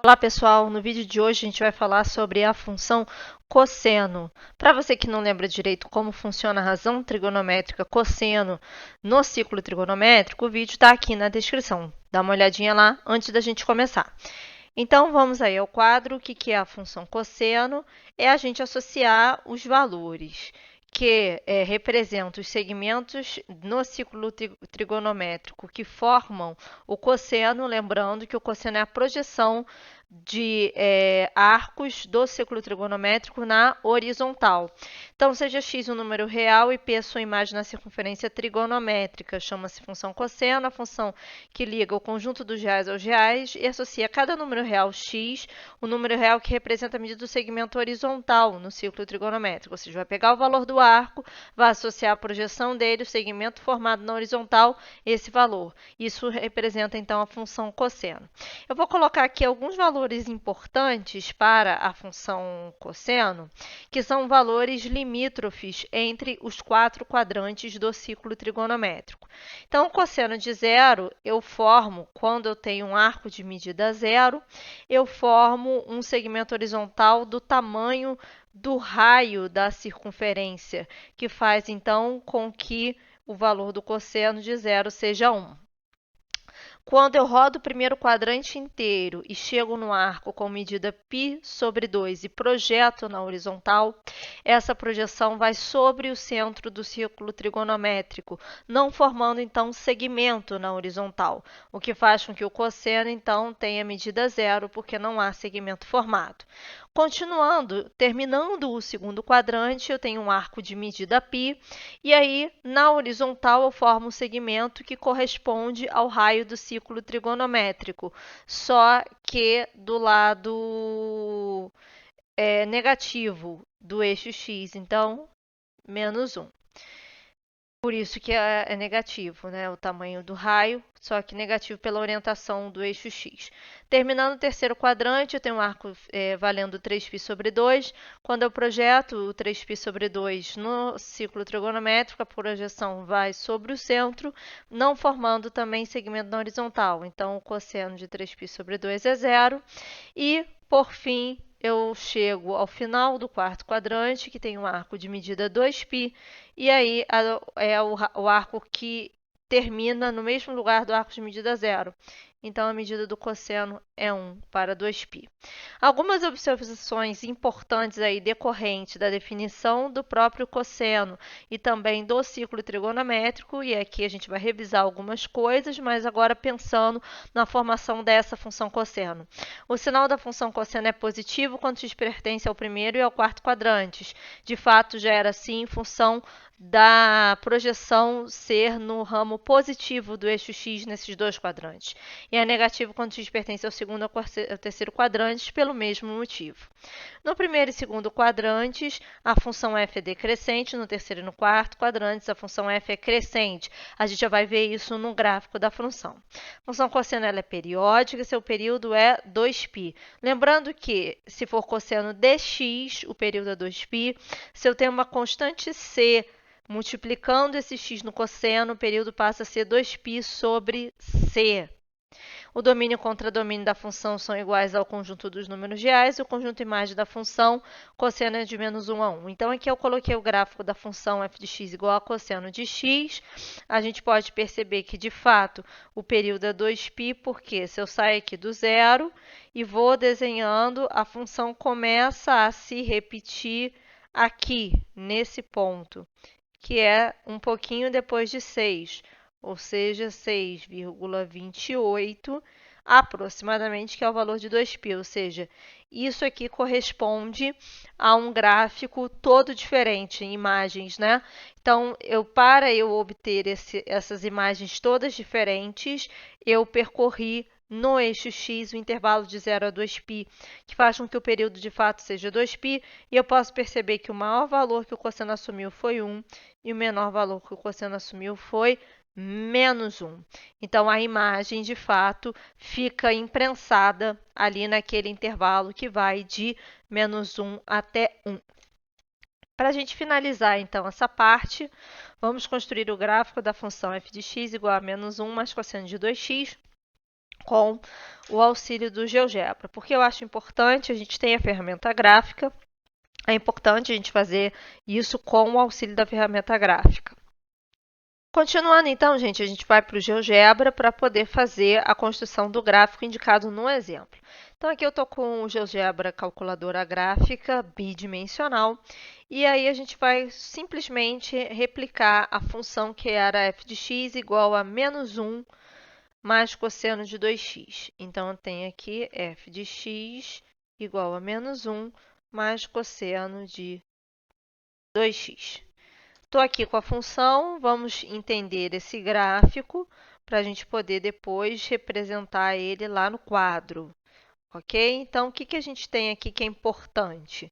Olá pessoal, no vídeo de hoje a gente vai falar sobre a função cosseno. Para você que não lembra direito como funciona a razão trigonométrica cosseno no ciclo trigonométrico, o vídeo está aqui na descrição. Dá uma olhadinha lá antes da gente começar. Então vamos aí ao quadro. O que é a função cosseno? É a gente associar os valores que representam os segmentos no ciclo trigonométrico que formam o cosseno, lembrando que o cosseno é a projeção de arcos do ciclo trigonométrico na horizontal. Então, seja x um número real e p sua imagem na circunferência trigonométrica, chama-se função cosseno, a função que liga o conjunto dos reais aos reais e associa cada número real x, o número real que representa a medida do segmento horizontal no ciclo trigonométrico. Ou seja, vai pegar o valor do arco, vai associar a projeção dele, o segmento formado na horizontal, esse valor. Isso representa, então, a função cosseno. Eu vou colocar aqui alguns valores importantes para a função cosseno, que são valores limítrofes entre os quatro quadrantes do ciclo trigonométrico. Então, o cosseno de zero eu formo quando eu tenho um arco de medida zero, eu formo um segmento horizontal do tamanho do raio da circunferência, que faz então com que o valor do cosseno de zero seja 1. Quando eu rodo o primeiro quadrante inteiro e chego no arco com medida π sobre 2 e projeto na horizontal, essa projeção vai sobre o centro do círculo trigonométrico, não formando então segmento na horizontal, o que faz com que o cosseno então tenha medida zero, porque não há segmento formado. Continuando, terminando o segundo quadrante, eu tenho um arco de medida π, e aí na horizontal eu formo um segmento que corresponde ao raio do círculo trigonométrico, só que do lado negativo do eixo x, então menos 1. Por isso que é negativo, né? O tamanho do raio, só que negativo pela orientação do eixo x. Terminando o terceiro quadrante, eu tenho um arco valendo 3π sobre 2. Quando eu projeto o 3π sobre 2 no ciclo trigonométrico, a projeção vai sobre o centro, não formando também segmento na horizontal. Então, o cosseno de 3π sobre 2 é zero. E, por fim, eu chego ao final do quarto quadrante, que tem um arco de medida 2π, e aí é o arco que termina no mesmo lugar do arco de medida zero. Então, a medida do cosseno é 1 para 2π. Algumas observações importantes aí decorrentes da definição do próprio cosseno e também do ciclo trigonométrico, e aqui a gente vai revisar algumas coisas, mas agora pensando na formação dessa função cosseno. O sinal da função cosseno é positivo quando x pertence ao primeiro e ao quarto quadrantes. De fato, já era assim em função da projeção ser no ramo positivo do eixo x nesses dois quadrantes. E é negativo quando x pertence ao segundo e ao terceiro quadrantes, pelo mesmo motivo. No primeiro e segundo quadrantes, a função f é decrescente, no terceiro e no quarto quadrantes, a função f é crescente. A gente já vai ver isso no gráfico da função. A função cosseno ela é periódica, seu período é 2π. Lembrando que, se for cosseno de x, o período é 2π. Se eu tenho uma constante c, multiplicando esse x no cosseno, o período passa a ser 2π sobre c. O domínio e o contradomínio da função são iguais ao conjunto dos números reais e o conjunto imagem da função cosseno é de menos 1 a 1. Então, aqui eu coloquei o gráfico da função f de x igual a cosseno de x. A gente pode perceber que, de fato, o período é 2π, porque se eu sair aqui do zero e vou desenhando, a função começa a se repetir aqui, nesse ponto, que é um pouquinho depois de 6, ou seja, 6,28 aproximadamente, que é o valor de 2π, ou seja, isso aqui corresponde a um gráfico todo diferente em imagens, né? Então, para eu obter essas imagens todas diferentes, eu percorri no eixo x o intervalo de 0 a 2π, que faz com que o período de fato seja 2π, e eu posso perceber que o maior valor que o cosseno assumiu foi 1 e o menor valor que o cosseno assumiu foi menos 1. Então, a imagem, de fato, fica imprensada ali naquele intervalo que vai de menos 1 até 1. Para a gente finalizar, então, essa parte, vamos construir o gráfico da função f de x igual a menos 1 mais cosseno de 2x, com o auxílio do GeoGebra. Porque eu acho importante, a gente tem a ferramenta gráfica, é importante a gente fazer isso com o auxílio da ferramenta gráfica. Continuando então, gente, a gente vai para o GeoGebra para poder fazer a construção do gráfico indicado no exemplo. Então aqui eu estou com o GeoGebra calculadora gráfica bidimensional e aí a gente vai simplesmente replicar a função que era f de x igual a menos 1 mais cosseno de 2x. Então eu tenho aqui f de x igual a menos 1 mais cosseno de 2x. Estou aqui com a função, vamos entender esse gráfico para a gente poder depois representar ele lá no quadro, ok? Então, o que a gente tem aqui que é importante?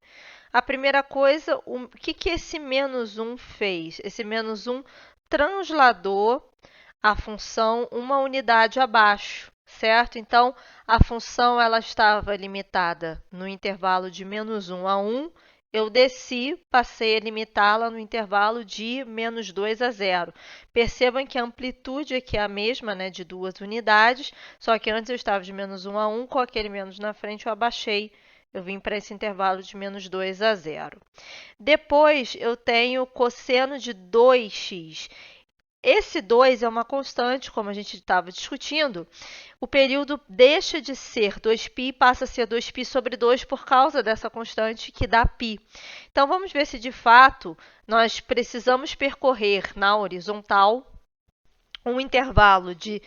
A primeira coisa, o que esse menos 1 fez? Esse menos 1 transladou a função uma unidade abaixo, certo? Então, a função ela estava limitada no intervalo de menos 1 a 1, eu desci, passei a limitá-la no intervalo de menos 2 a 0. Percebam que a amplitude aqui é a mesma, né, de 2 unidades, só que antes eu estava de menos 1 a 1, com aquele menos na frente eu abaixei, eu vim para esse intervalo de menos 2 a 0. Depois eu tenho cosseno de 2x. Esse 2 é uma constante, como a gente estava discutindo. O período deixa de ser 2π e passa a ser 2π sobre 2 por causa dessa constante que dá π. Então, vamos ver se de fato nós precisamos percorrer na horizontal um intervalo de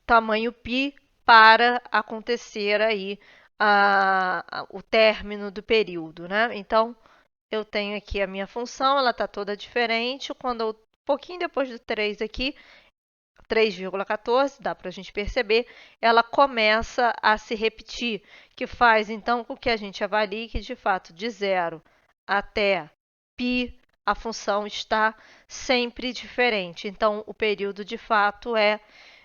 tamanho π para acontecer aí o término do período, né? Então, eu tenho aqui a minha função, ela está toda diferente. Quando eu pouquinho depois do 3 aqui, 3,14, dá para a gente perceber, ela começa a se repetir, que faz então com que a gente avalie que de fato de 0 até π a função está sempre diferente. Então, o período de fato é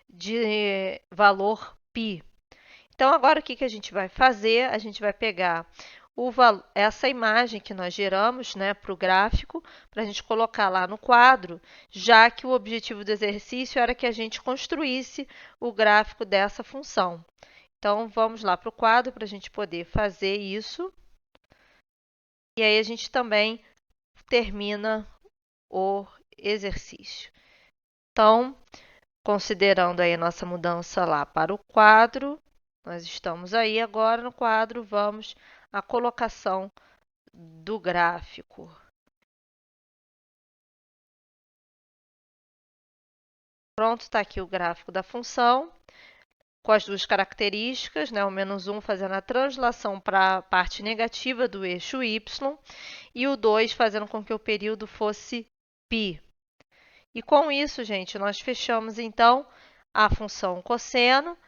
de valor π. Então, agora o que a gente vai fazer? A gente vai pegar essa imagem que nós geramos, né, para o gráfico, para a gente colocar lá no quadro, já que o objetivo do exercício era que a gente construísse o gráfico dessa função. Então, vamos lá para o quadro para a gente poder fazer isso. E aí a gente também termina o exercício. Então, considerando aí a nossa mudança lá para o quadro, nós estamos aí agora no quadro, vamos à colocação do gráfico. Pronto, está aqui o gráfico da função, com as duas características, né? O menos 1 fazendo a translação para a parte negativa do eixo y e o 2 fazendo com que o período fosse π. E com isso, gente, nós fechamos então a função cosseno.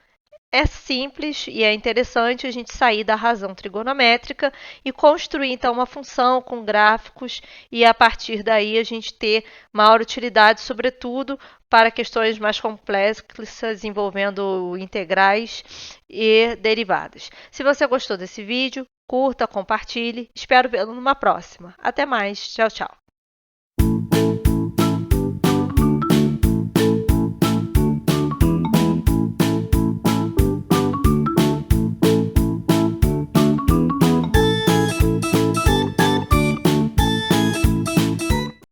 É simples e é interessante a gente sair da razão trigonométrica e construir, então, uma função com gráficos e, a partir daí, a gente ter maior utilidade, sobretudo para questões mais complexas envolvendo integrais e derivadas. Se você gostou desse vídeo, curta, compartilhe. Espero vê-lo numa próxima. Até mais. Tchau, tchau.